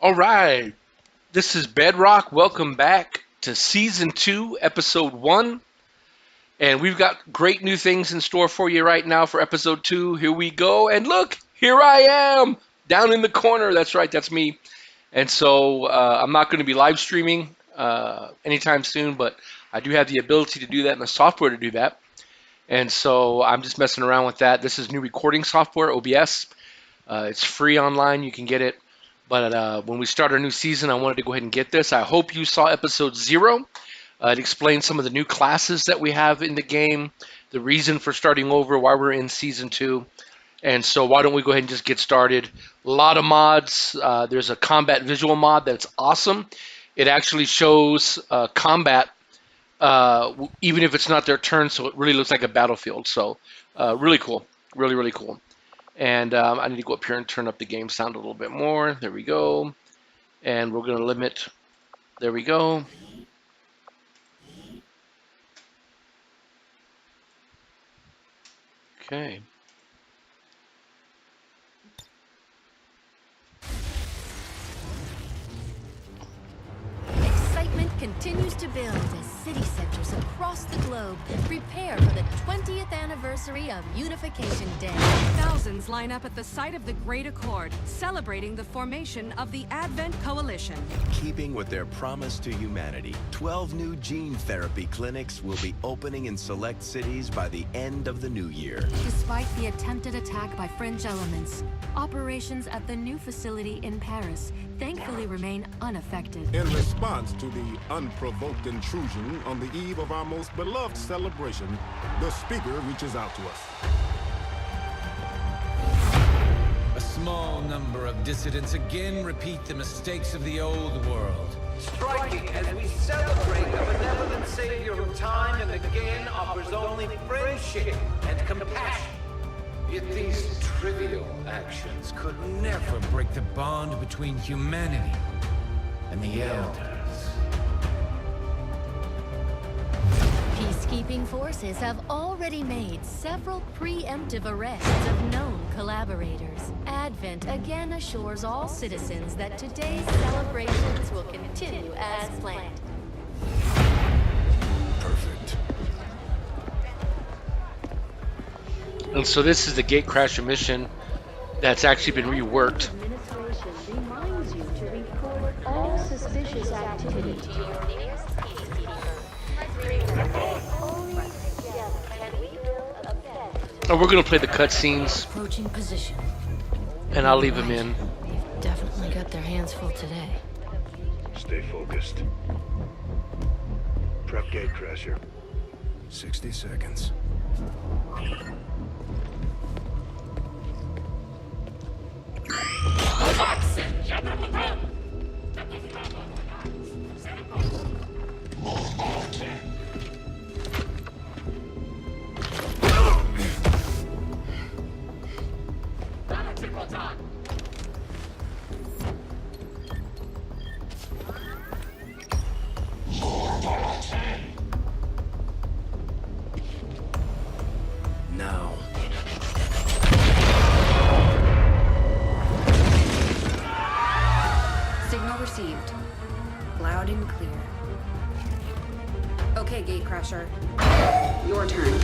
All right, this is Bedrock. Welcome back to Season 2, Episode 1. And we've got great new things in store for you right now for Episode 2. Here we go. And look, here I am down in the corner. That's right, that's me. And so I'm not going to be live streaming anytime soon, but I do have the ability to do that and the software to do that. And so I'm just messing around with that. This is new recording software, OBS. It's free online. You can get it. But when we start our new season, I wanted to go ahead and get this. I hope you saw episode 0. It explains some of the new classes that we have in the game, the reason for starting over, why we're in season 2. And so why don't we go ahead and just get started. A lot of mods. There's a combat visual mod that's awesome. It actually shows combat even if it's not their turn, so it really looks like a battlefield. So really cool. Really, really cool. And I need to go up here and turn up the game sound a little bit more. There we go. And we're going to limit. There we go. Okay. Excitement continues to build as city centers across the globe prepare for the 20th anniversary of Unification Day. Thousands line up at the site of the Great Accord, celebrating the formation of the Advent Coalition. Keeping with their promise to humanity, 12 new gene therapy clinics will be opening in select cities by the end of the new year. Despite the attempted attack by fringe elements, operations at the new facility in Paris thankfully remain unaffected. In response to the unprovoked intrusion on the eve of our most beloved celebration, the speaker reaches out to us. A small number of dissidents again repeat the mistakes of the old world. Striking as we celebrate a benevolent savior who time and again offers only friendship and compassion. Yet these trivial actions could never break the bond between humanity and the Elders. Peacekeeping forces have already made several preemptive arrests of known collaborators. Advent again assures all citizens that today's celebrations will continue as planned. Perfect. And so this is the Gatecrasher mission that's actually been reworked. Administration reminds you to report all suspicious activity. And we're going to play the cutscenes, Approaching position. and I'll leave them in. They've definitely got their hands full today. Stay focused. Prep Gatecrasher. 60 seconds. Now. Signal received. Loud and clear. Okay, Gatecrasher. Your turn.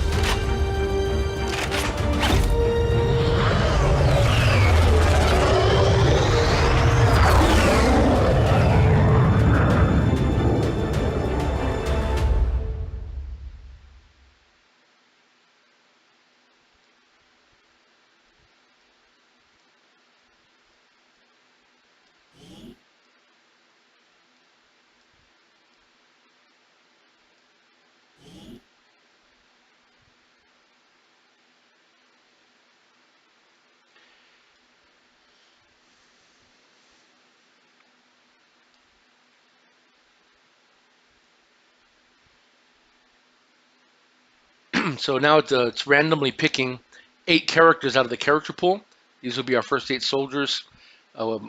So now it's randomly picking 8 characters out of the character pool. These will be our first 8 soldiers.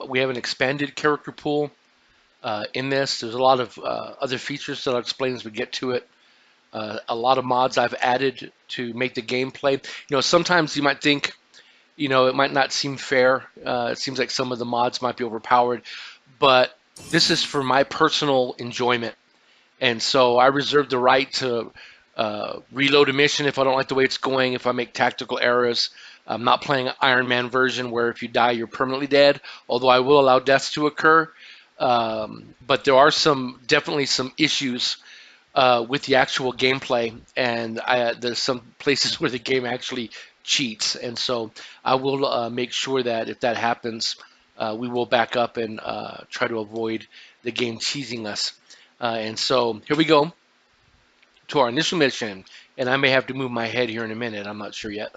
We have an expanded character pool in this. There's a lot of other features that I'll explain as we get to it. A lot of mods I've added to make the gameplay. You know, sometimes you might think, you know, it might not seem fair. It seems like some of the mods might be overpowered. but this is for my personal enjoyment. And so I reserve the right to reload a mission if I don't like the way it's going, if I make tactical errors. I'm not playing an Iron Man version where if you die, you're permanently dead, although I will allow deaths to occur. But there are definitely some issues with the actual gameplay, and there's some places where the game actually cheats. And so I will make sure that if that happens, we will back up and try to avoid the game cheesing us. And so here we go to our initial mission, and I may have to move my head here in a minute. I'm not sure yet.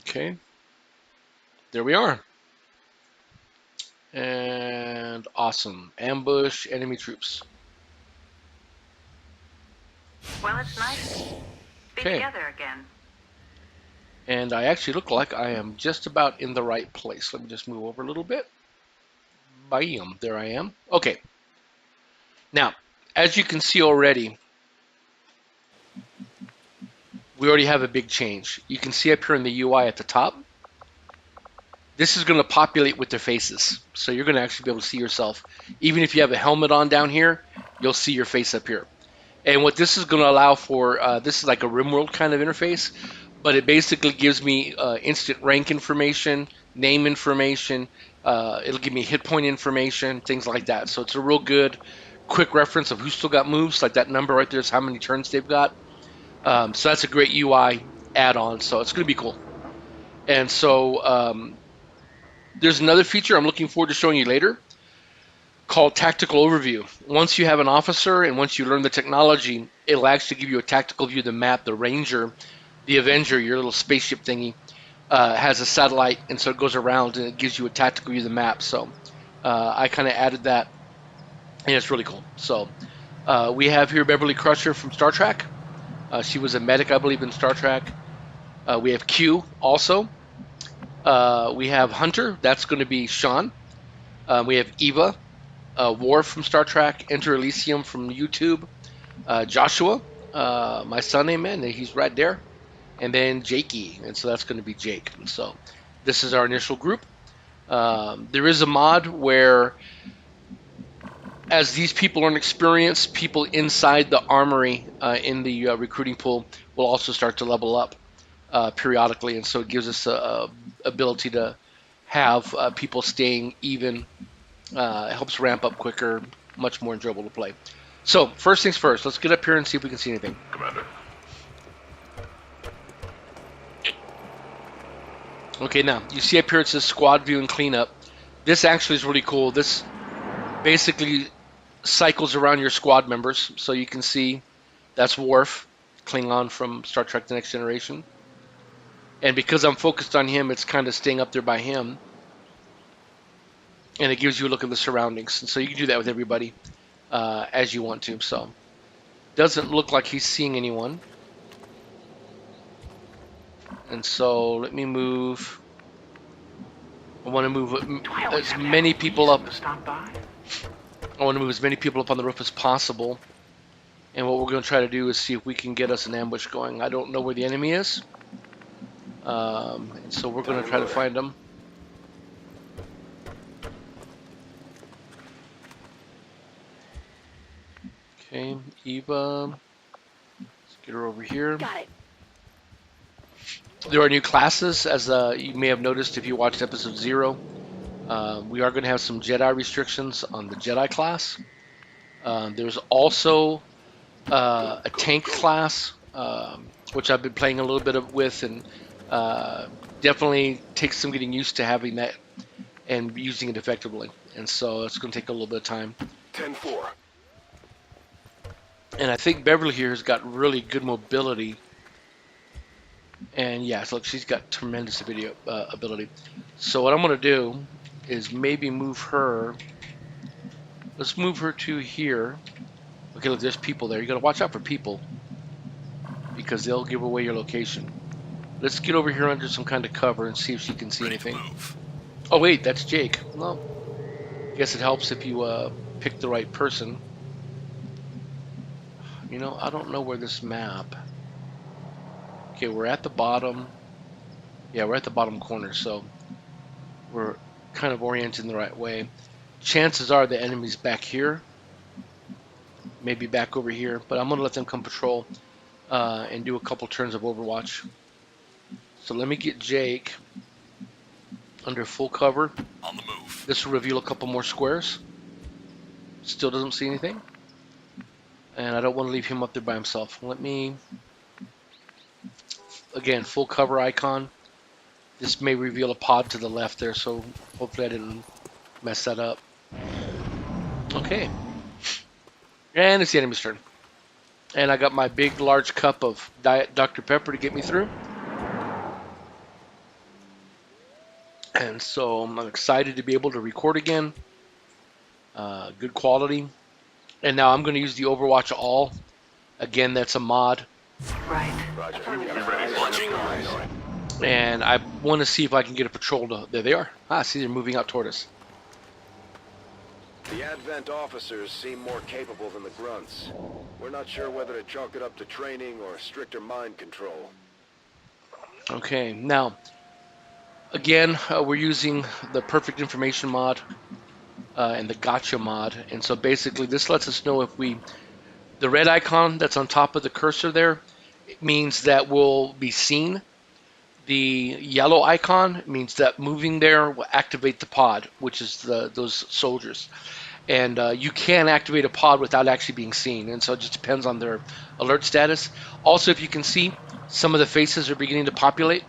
Okay, there we are. And awesome. Ambush enemy troops. Well, it's nice to be Okay. together again. And I actually look like I am just about in the right place. Let me just move over a little bit. Bam, there I am. Okay. Now, as you can see already, we already have a big change. You can see up here in the UI at the top, this is going to populate with their faces. So you're going to actually be able to see yourself. Even if you have a helmet on down here, you'll see your face up here. And what this is going to allow for, this is like a RimWorld kind of interface, but it basically gives me instant rank information, name information, it'll give me hit point information, things like that. So it's a real good, quick reference of who's still got moves, like that number right there is how many turns they've got. So that's a great UI add-on, so it's going to be cool. And so there's another feature I'm looking forward to showing you later called Tactical Overview. Once you have an officer and once you learn the technology, it'll actually give you a tactical view of the map. The Ranger, the Avenger, your little spaceship thingy, has a satellite, and so it goes around and it gives you a tactical view of the map. So I kind of added that, and it's really cool. So we have here Beverly Crusher from Star Trek. She was a medic, I believe, in Star Trek. We have Q also. We have Hunter. That's going to be Sean. We have Eva. Worf from Star Trek, Enter Elysium from YouTube, Joshua, my son, amen, he's right there, and then Jakey, and so that's going to be Jake. And so this is our initial group. There is a mod where, as these people learn experience, people inside the armory in the recruiting pool will also start to level up periodically, and so it gives us a ability to have people staying even. It helps ramp up quicker, much more enjoyable to play. So, first things first, let's get up here and see if we can see anything. Commander. Okay, now, you see up here it says Squad View and Cleanup. This actually is really cool. This basically cycles around your squad members, so you can see that's Worf, Klingon from Star Trek The Next Generation. And because I'm focused on him, it's kind of staying up there by him. And it gives you a look at the surroundings. And so you can do that with everybody as you want to. So doesn't look like he's seeing anyone. And so let me move. I want to move as many people up. I want to move as many people up on the roof as possible. And what we're going to try to do is see if we can get us an ambush going. I don't know where the enemy is. And so we're going to try to find them. Okay, Eva. Let's get her over here. Got it. There are new classes, as you may have noticed if you watched episode 0. We are going to have some Jedi restrictions on the Jedi class. There's also a tank class, which I've been playing a little bit with, and definitely takes some getting used to having that and using it effectively. And so it's going to take a little bit of time. 10-4. And I think Beverly here has got really good mobility. And yes, look, she's got tremendous ability. So what I'm going to do is maybe move her. Let's move her to here. Okay, look, there's people there. You got to watch out for people because they'll give away your location. Let's get over here under some kind of cover and see if she can see anything. Oh wait, that's Jake. Well, I guess it helps if you pick the right person. You know, I don't know where this map. Okay, we're at the bottom. Yeah, we're at the bottom corner, so we're kind of oriented in the right way. Chances are the enemy's back here, maybe back over here, but I'm going to let them come patrol and do a couple turns of Overwatch. So let me get Jake under full cover. On the move. This will reveal a couple more squares. Still doesn't see anything. And I don't want to leave him up there by himself. Let me, again, full cover icon. This may reveal a pod to the left there, so hopefully I didn't mess that up. Okay. And it's the enemy's turn. And I got my big, large cup of Diet Dr. Pepper to get me through. And so I'm excited to be able to record again. Good quality. And now I'm going to use the Overwatch All. Again, that's a mod. Right. And I want to see if I can get a patrol to... There they are. Ah, see, they're moving out toward us. The Advent officers seem more capable than the grunts. We're not sure whether to chalk it up to training or stricter mind control. Okay, now, again, we're using the Perfect Information mod and the Gotcha mod. And so basically this lets us know if we... The red icon that's on top of the cursor there, it means that we'll be seen. The yellow icon means that moving there will activate the pod, which is those soldiers. And you can activate a pod without actually being seen, and so it just depends on their alert status. Also, if you can see, some of the faces are beginning to populate.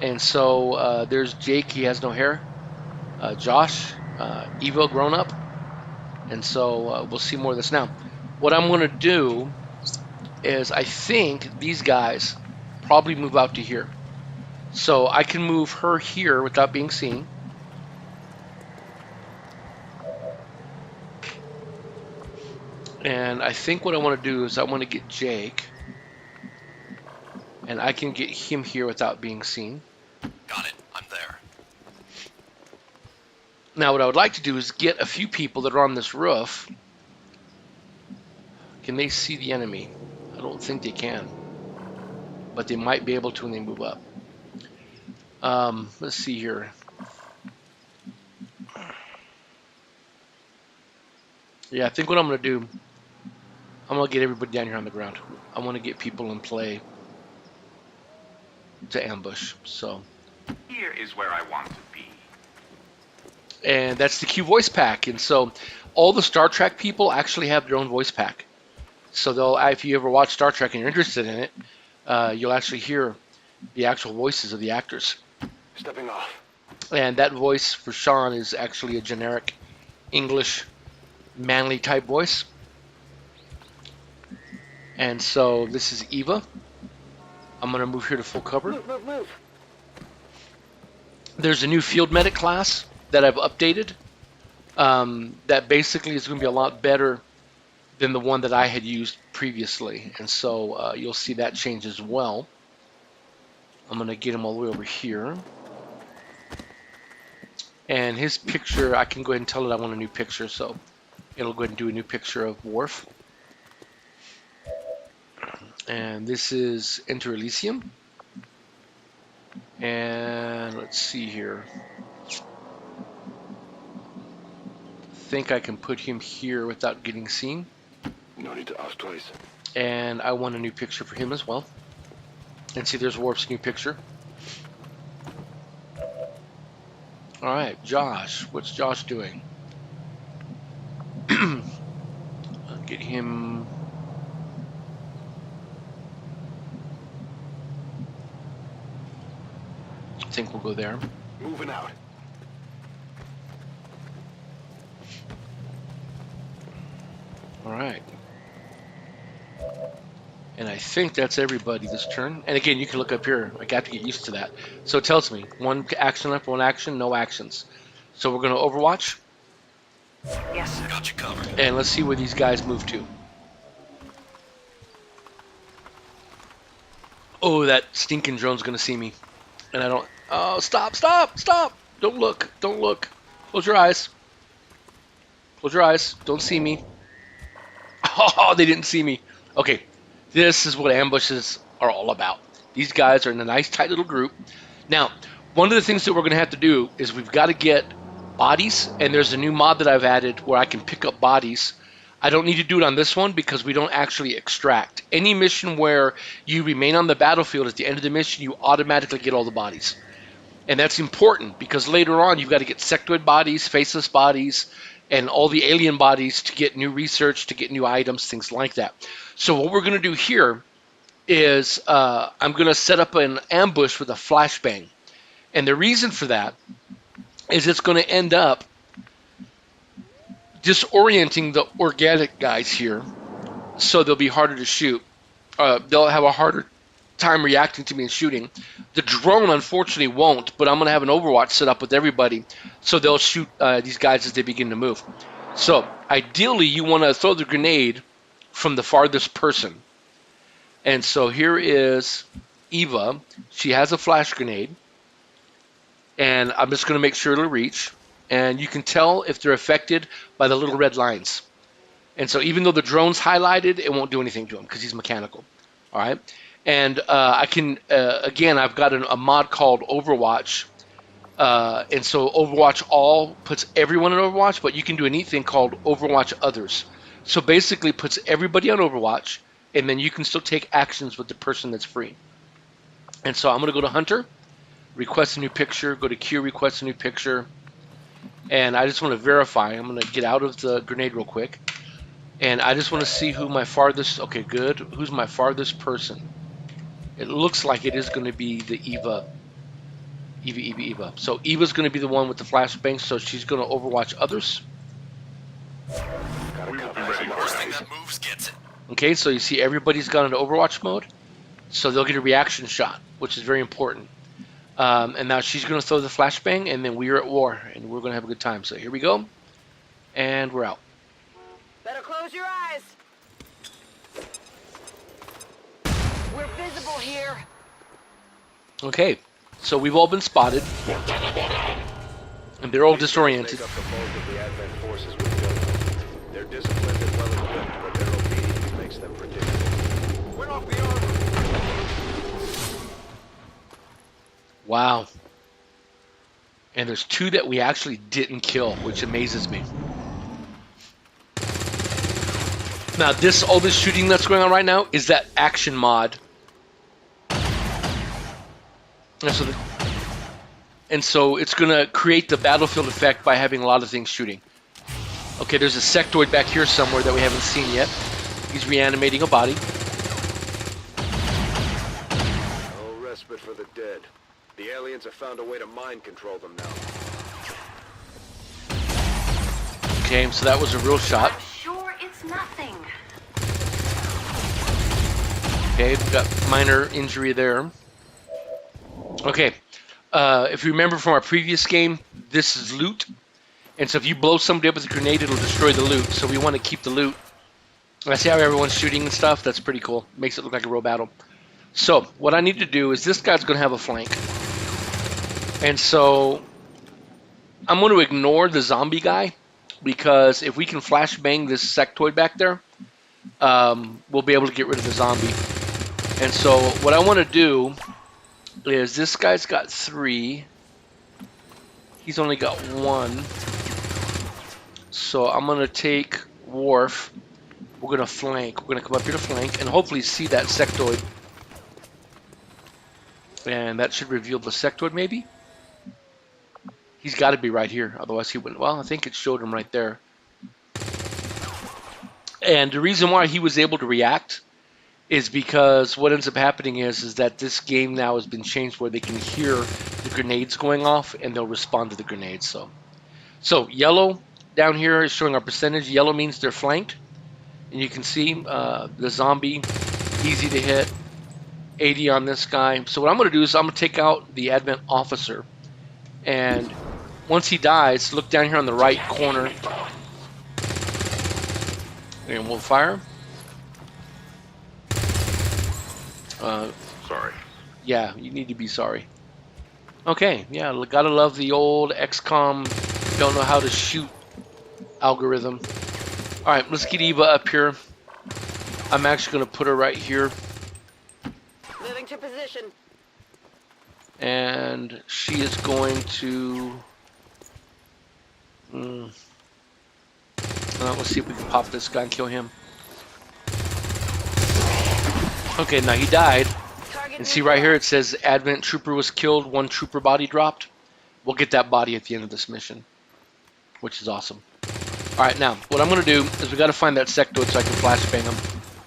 And so there's Jake, he has no hair. Josh, Evo grown up. And so we'll see more of this now. What I'm going to do is I think these guys probably move out to here. So I can move her here without being seen. And I think what I want to do is I want to get Jake. And I can get him here without being seen. Got it. I'm there. Now what I would like to do is get a few people that are on this roof. Can they see the enemy? I don't think they can. But they might be able to when they move up. Let's see here. Yeah, I think what I'm going to do, I'm going to get everybody down here on the ground. I want to get people in play to ambush. So here is where I want to be. And that's the Q voice pack. And so all the Star Trek people actually have their own voice pack. So they'll, if you ever watch Star Trek and you're interested in it, you'll actually hear the actual voices of the actors. Stepping off. And that voice for Sean is actually a generic English manly type voice. And so this is Eva. I'm going to move here to full cover. Move. There's a new field medic class that I've updated that basically is going to be a lot better than the one that I had used previously. And so you'll see that change as well. I'm going to get him all the way over here. And his picture, I can go ahead and tell it I want a new picture. So it'll go ahead and do a new picture of Worf. And this is Enter Elysium. And let's see here. I think I can put him here without getting seen. No need to ask twice. And I want a new picture for him as well. And see, there's Worf's new picture. Alright, Josh. What's Josh doing? I'll get him... I think we'll go there. Moving out. Alright. And I think that's everybody this turn. And again, you can look up here. I got to get used to that. So it tells me one action left, one action, no actions. So we're going to Overwatch. Yes. Got you covered. And let's see where these guys move to. Oh, that stinking drone's going to see me. And I don't... Oh, stop, stop, stop! Don't look, don't look. Close your eyes. Close your eyes. Don't see me. Oh, they didn't see me. Okay, this is what ambushes are all about. These guys are in a nice tight little group. Now, one of the things that we're going to have to do is we've got to get bodies, and there's a new mod that I've added where I can pick up bodies. I don't need to do it on this one because we don't actually extract. Any mission where you remain on the battlefield at the end of the mission, you automatically get all the bodies. And that's important because later on you've got to get sectoid bodies, faceless bodies, and all the alien bodies to get new research, to get new items, things like that. So what we're going to do here is I'm going to set up an ambush with a flashbang. And the reason for that is it's going to end up disorienting the organic guys here, so they'll be harder to shoot. They'll have a harder time reacting to me and shooting. The drone, unfortunately, won't, but I'm going to have an Overwatch set up with everybody, so they'll shoot these guys as they begin to move. So, ideally, you want to throw the grenade from the farthest person. And so here is Eva. She has a flash grenade, and I'm just going to make sure it'll reach. And you can tell if they're affected by the little red lines. And so even though the drone's highlighted, it won't do anything to him because he's mechanical. All right. And I can, again, I've got a mod called Overwatch. And so Overwatch All puts everyone in Overwatch, but you can do a neat thing called Overwatch Others. So basically puts everybody on Overwatch, and then you can still take actions with the person that's free. And so I'm going to go to Hunter, request a new picture, go to Queue, request a new picture. And I just want to verify. I'm going to get out of the grenade real quick. And I just want to see who my farthest... Okay, good. Who's my farthest person? It looks like it is going to be the Eva. Eva. So Eva's going to be the one with the flashbang, so she's going to Overwatch Others. First thing that moves gets it. Okay, so you see everybody's gone into Overwatch mode. So they'll get a reaction shot, which is very important. And now she's going to throw the flashbang, and then we are at war, and we're going to have a good time. So here we go, and we're out. Better close your eyes. We're visible here. Okay, so we've all been spotted, and they're all disoriented. They're disciplined and well equipped, but their obedience makes them predictable. Went off the armor. Wow. And there's two that we actually didn't kill, which amazes me. Now, all this shooting that's going on right now is that action mod. And so it's going to create the battlefield effect by having a lot of things shooting. Okay, there's a sectoid back here somewhere that we haven't seen yet. He's reanimating a body. No respite for the dead. The aliens have found a way to mind control them now. Okay, so that was a real shot. I'm sure it's nothing. Okay, we've got minor injury there. Okay, if you remember from our previous game, this is loot. And so if you blow somebody up with a grenade, it'll destroy the loot. So we want to keep the loot. And I see how everyone's shooting and stuff. That's pretty cool. Makes it look like a real battle. So what I need to do is this guy's going to have a flank. And so I'm going to ignore the zombie guy, because if we can flashbang this sectoid back there, we'll be able to get rid of the zombie. And so what I want to do is this guy's got 3. He's only got 1. So I'm going to take Worf. We're going to flank. We're going to come up here to flank and hopefully see that sectoid. And that should reveal the sectoid maybe. He's got to be right here. Otherwise he wouldn't. Well, I think it showed him right there. And the reason why he was able to react is because what ends up happening is that this game now has been changed where they can hear the grenades going off and they'll respond to the grenades. So yellow down here is showing our percentage. Yellow means they're flanked. And you can see the zombie, easy to hit, 80 on this guy. So what I'm going to do is I'm going to take out the advent officer. And once he dies, look down here on the right corner. And we'll fire. Sorry. Yeah, you need to be sorry. Okay, yeah, gotta love the old XCOM don't know how to shoot algorithm. Alright, let's get Eva up here. I'm actually going to put her right here. Moving to position. And she is going to... let's see if we can pop this guy and kill him. Okay, now he died. And see right here it says Advent Trooper was killed, 1 Trooper body dropped. We'll get that body at the end of this mission, which is awesome. Alright, now, what I'm going to do is we got to find that sectoid so I can flashbang him.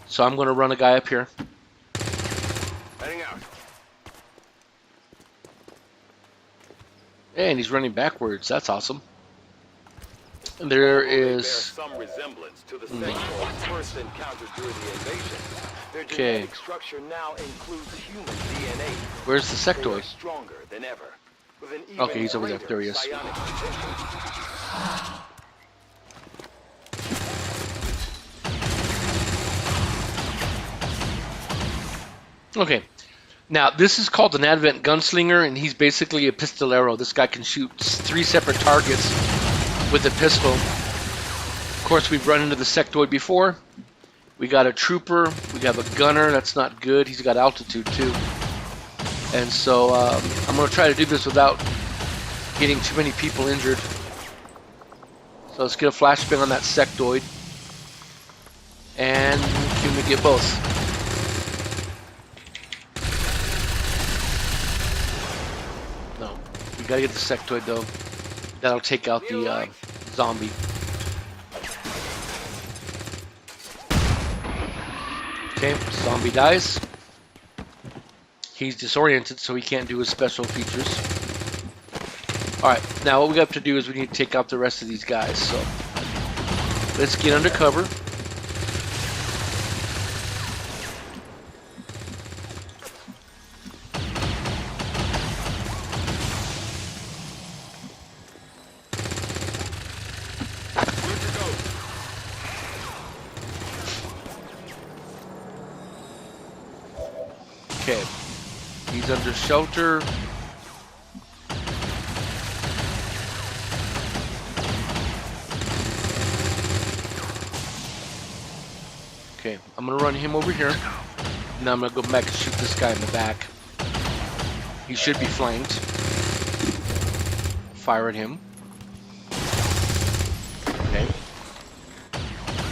So I'm going to run a guy up here. Heading out. And he's running backwards. That's awesome. And there is... some resemblance to the sectoids first encountered during the invasion. Their Okay. genetic structure now includes human DNA. Where's the They are sectoid? stronger than ever. With an even Okay, he's over there. greater There he is. psionic potential. Okay. Now, this is called an Advent Gunslinger, and he's basically a pistolero. This guy can shoot 3 separate targets with a pistol. Of course, we've run into the sectoid before. We got a trooper. We have a gunner. That's not good. He's got altitude, too. And so, I'm going to try to do this without getting too many people injured. So let's get a flashbang on that sectoid. And can we get both? No. We gotta get the sectoid though. That'll take out the zombie. Okay, zombie dies. He's disoriented, so he can't do his special features. Alright, now what we have to do is we need to take out the rest of these guys. So let's get under cover. Okay, he's under shelter. Okay, I'm gonna run him over here. Now I'm gonna go back and shoot this guy in the back. He should be flanked. Fire at him. Okay.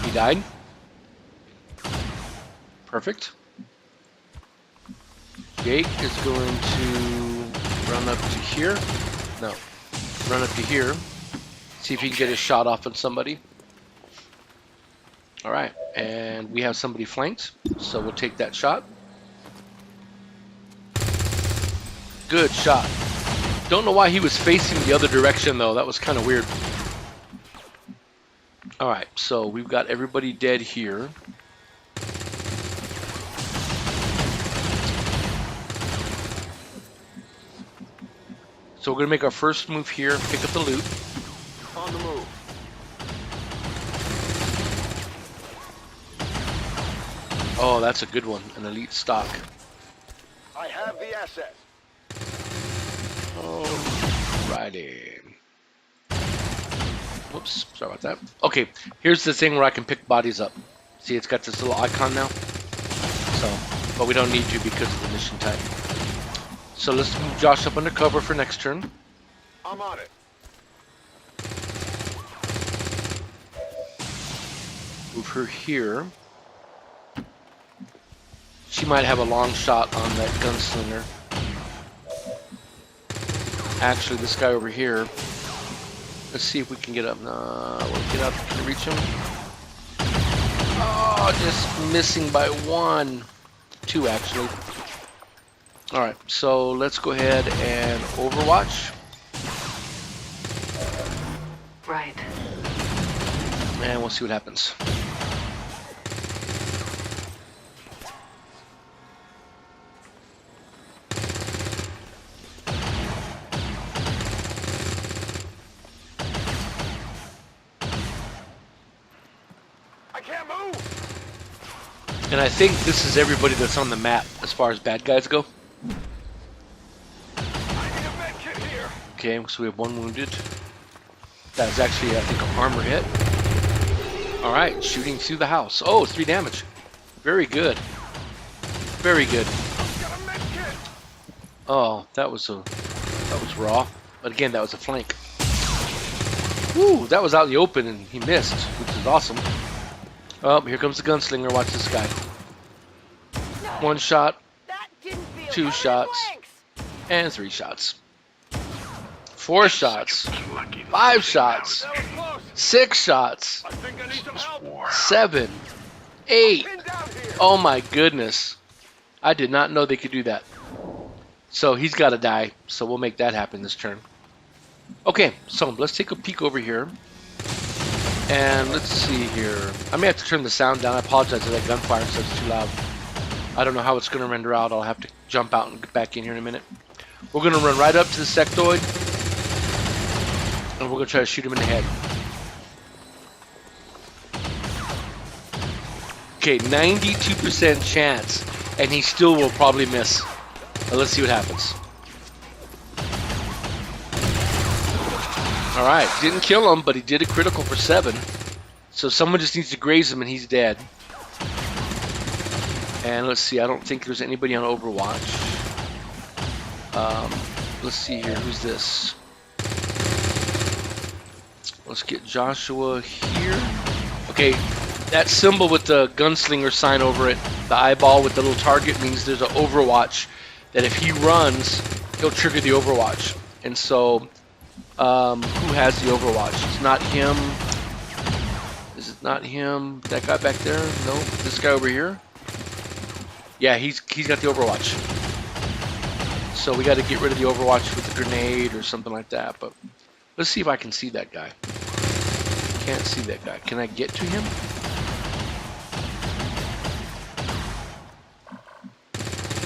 He died. Perfect. Jake is going to run up to here. No. Run up to here. See if he can get a shot off on somebody. Alright, and we have somebody flanked, so we'll take that shot. Good shot. Don't know why he was facing the other direction though, that was kind of weird. Alright, so we've got everybody dead here. So we're going to make our first move here, pick up the loot. On the move. Oh, that's a good one, an elite stock. I have the asset. Alrighty. Whoops, sorry about that. Okay, here's the thing where I can pick bodies up. See, it's got this little icon now. So, but we don't need to because of the mission type. So let's move Josh up under cover for next turn. I'm on it. Move her here. She might have a long shot on that gunslinger. Actually, this guy over here. Let's see if we can get up. No, we'll get up. Can we reach him? Oh, just missing by 1. 2 actually. Alright, so let's go ahead and Overwatch. Right. And we'll see what happens. I can't move. And I think this is everybody that's on the map as far as bad guys go. Okay, so we have 1 wounded. That is actually, I think, an armor hit. Alright, shooting through the house. Oh, 3 damage. Very good. Very good. Oh, that was raw. But again, that was a flank. Woo, that was out in the open and he missed, which is awesome. Oh, here comes the gunslinger. Watch this guy. One shot, two shots, and 3 shots. 4 shots, 5 shots, 6 shots, 7, 8. Oh my goodness. I did not know they could do that. So he's got to die. So we'll make that happen this turn. Okay, so let's take a peek over here. And let's see here. I may have to turn the sound down. I apologize if that gunfire so it's too loud. I don't know how it's going to render out. I'll have to jump out and get back in here in a minute. We're going to run right up to the sectoid. And we're going to try to shoot him in the head. Okay, 92% chance. And he still will probably miss. But let's see what happens. Alright, didn't kill him, but he did a critical for 7. So someone just needs to graze him and he's dead. And let's see, I don't think there's anybody on Overwatch. Let's see here, who's this? Let's get Joshua here. Okay, that symbol with the gunslinger sign over it, the eyeball with the little target, means there's an Overwatch that if he runs, he'll trigger the Overwatch. And so, who has the Overwatch? It's not him. Is it not him? That guy back there? No. This guy over here? Yeah, he's got the Overwatch. So we got to get rid of the Overwatch with a grenade or something like that. But let's see if I can see that guy. Can't see that guy. Can I get to him?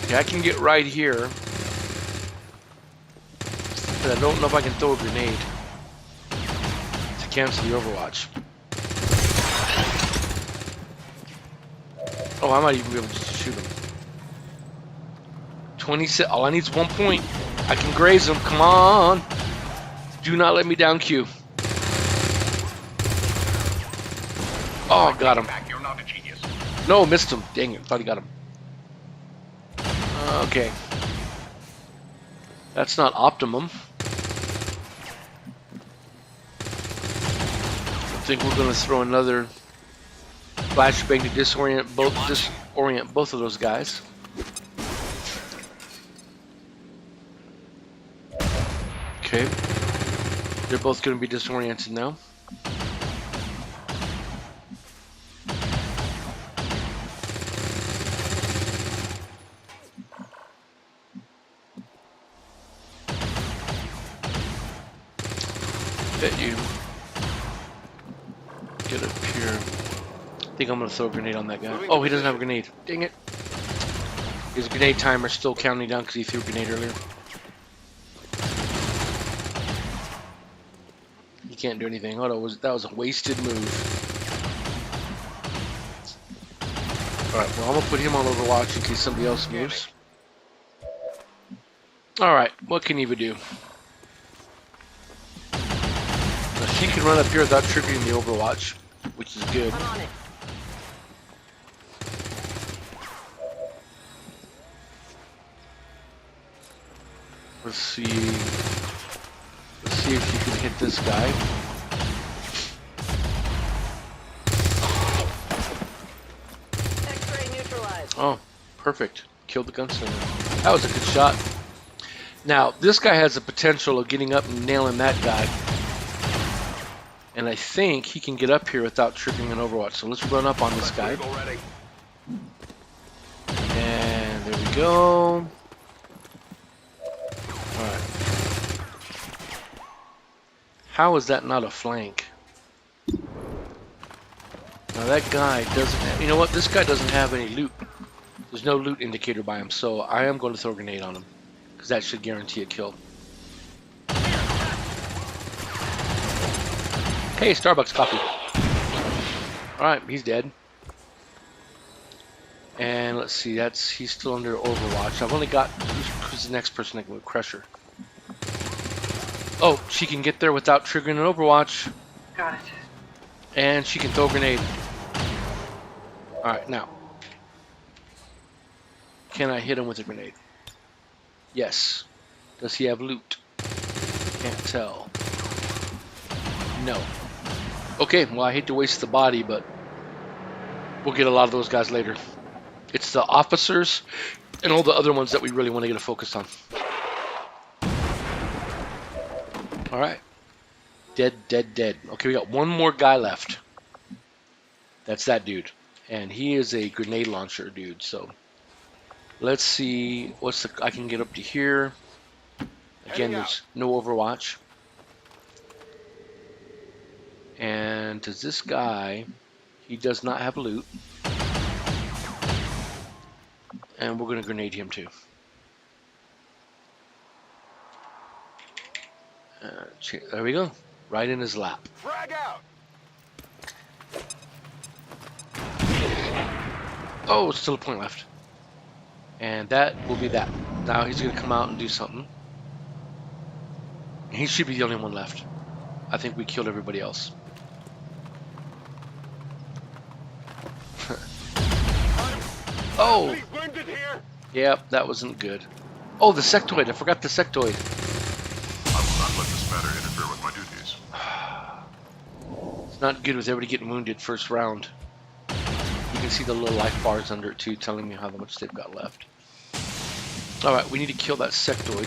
Okay, I can get right here. But I don't know if I can throw a grenade to cancel the Overwatch. Oh, I might even be able to just shoot him. 26. All I need is 1 point. I can graze him. Come on. Do not let me down, Q. Oh, got him. No, missed him. Dang it. Thought he got him. Okay. That's not optimum. I think we're going to throw another flashbang to disorient both of those guys. Okay. They're both going to be disoriented now. Bet you get up here. I think I'm going to throw a grenade on that guy. Oh, he doesn't have a grenade. Dang it. His grenade timer's still counting down because he threw a grenade earlier. He can't do anything. Oh, that was a wasted move. Alright, well, I'm going to put him on Overwatch in case somebody else moves. Alright, what can Eva do? Now, she can run up here without triggering the Overwatch, which is good. I'm on it. Let's see. Let's see if you can hit this guy. X-ray neutralized. Oh, perfect. Killed the gunslinger. That was a good shot. Now, this guy has the potential of getting up and nailing that guy. And I think he can get up here without triggering an Overwatch. So let's run up on this guy. And there we go. Alright. How is that not a flank? Now that guy doesn't have, you know what, this guy doesn't have any loot. There's no loot indicator by him, so I am going to throw a grenade on him. Because that should guarantee a kill. Hey, Starbucks coffee. Alright, he's dead. And let's see, he's still under Overwatch. I've only got, who's the next person I can Crusher? Oh, she can get there without triggering an Overwatch. Got it. And she can throw a grenade. Alright, now. Can I hit him with a grenade? Yes. Does he have loot? Can't tell. No. Okay, well, I hate to waste the body, but we'll get a lot of those guys later. It's the officers and all the other ones that we really want to get a focus on. Alright. Dead, dead, dead. Okay, we got one more guy left. That's that dude. And he is a grenade launcher dude, so let's see what's the I can get up to here. Again, there's no Overwatch. And does this guy, he does not have loot. And we're gonna grenade him too. There we go. Right in his lap. Frag out. Oh, still a point left. And that will be that. Now he's going to come out and do something. He should be the only one left. I think we killed everybody else. Oh! Yep, that wasn't good. Oh, the sectoid. I forgot the sectoid. I will not let this matter interfere with my duties. It's not good with everybody getting wounded first round. You can see the little life bars under it too, telling me how much they've got left. Alright, we need to kill that sectoid.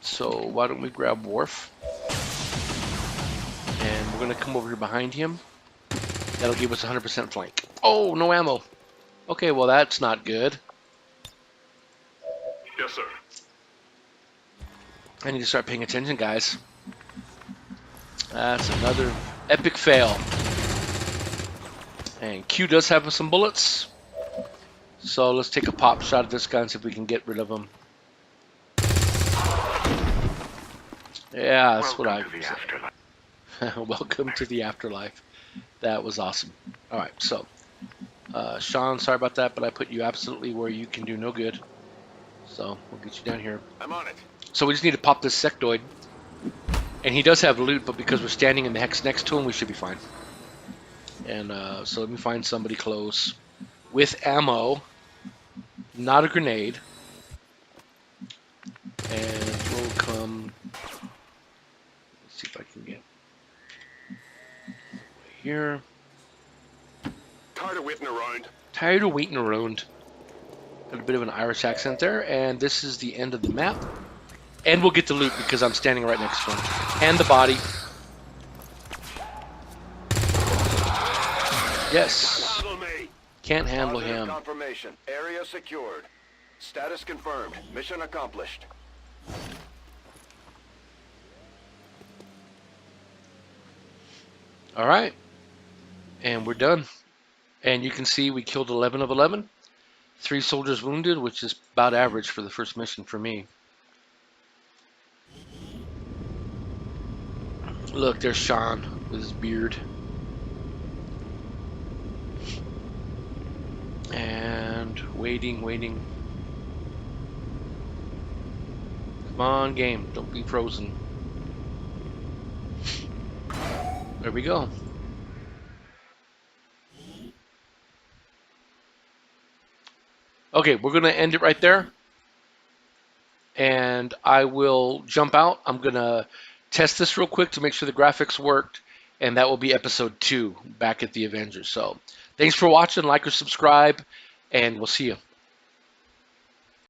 So why don't we grab Worf? And we're going to come over here behind him. That'll give us 100% flank. Oh, no ammo. Okay, well that's not good. Yes, sir. I need to start paying attention, guys. That's another epic fail. And Q does have some bullets. So let's take a pop shot at this guy and see if we can get rid of him. Yeah, that's what I said. Welcome to the afterlife. That was awesome. Alright, so Sean, sorry about that, but I put you absolutely where you can do no good. So we'll get you down here. I'm on it. So we just need to pop this sectoid. And he does have loot, but because we're standing in the hex next to him, we should be fine. And so let me find somebody close with ammo, not a grenade. And we'll come. Let's see if I can get here. Tired of waiting around. Tired of waiting around. Got a bit of an Irish accent there, and this is the end of the map. And we'll get the loot because I'm standing right next to him. And the body. Yes. Can't handle him. Confirmation. Area secured. Status confirmed. Mission accomplished. All right. And we're done. And you can see we killed 11 of 11. 3 soldiers wounded, which is about average for the first mission for me. Look, there's Sean with his beard. And waiting. Come on, game. Don't be frozen. There we go. Okay, we're going to end it right there. And I will jump out. I'm going to test this real quick to make sure the graphics worked. And that will be episode 2 back at the Avengers. So thanks for watching. Like or subscribe. And we'll see you